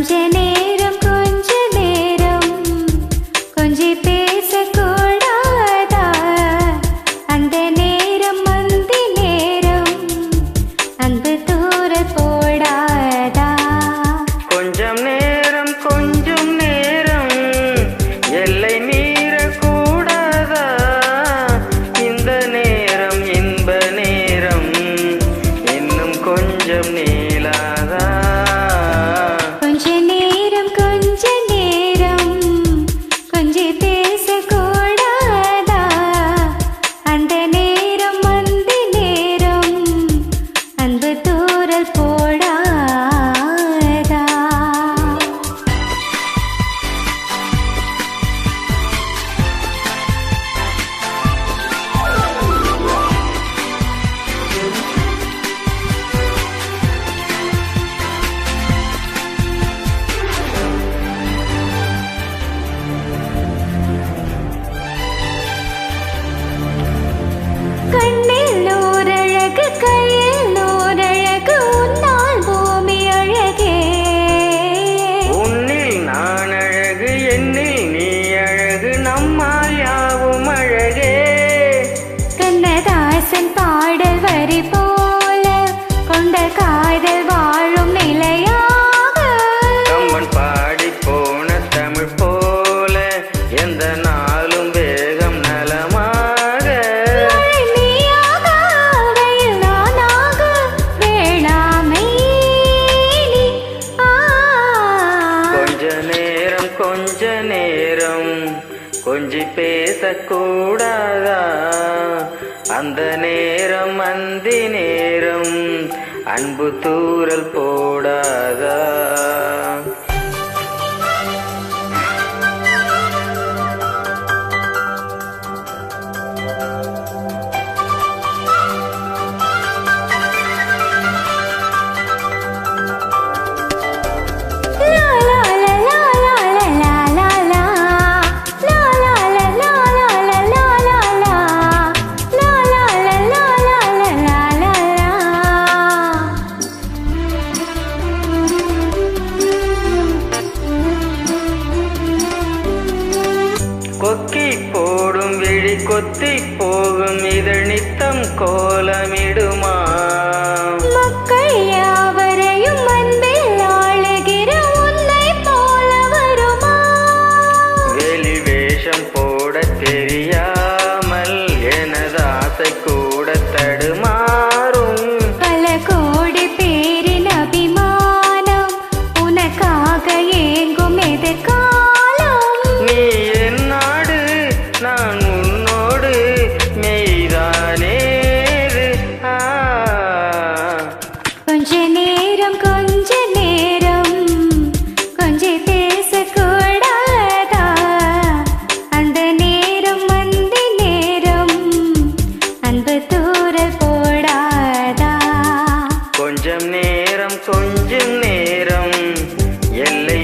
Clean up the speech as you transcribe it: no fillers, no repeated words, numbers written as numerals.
கொஞ்ச நேரம் கொஞ்சி பேசக்கூடாதா? அந்த நேரம் அந்தி நேரம் அன்பு தூறல் போடாதா? கொக்கி போடும் விழி கொத்தி போகும் இதழ் நித்தம் கோலமிடுமா? மக்கள் யாவரையும் அன்பில் ஆளுகிற உன்னை போல வருமா? வெளி வேஷம் போட தெரியாமல் எனது ஆசை கூட தடுமாறும். பல கோடி பேரின் அபிமானம் உனக்காக ஏங்கும் எதிர்காலம். நீ நான் உன்னோடு மெய்தானே. கொஞ்ச நேரம் கொஞ்சி பேசக்கூடாதா? அந்த நேரம் அந்தி நேரம் அன்பு தூறல் போடாதா? கொஞ்சம் நேரம் எல்லை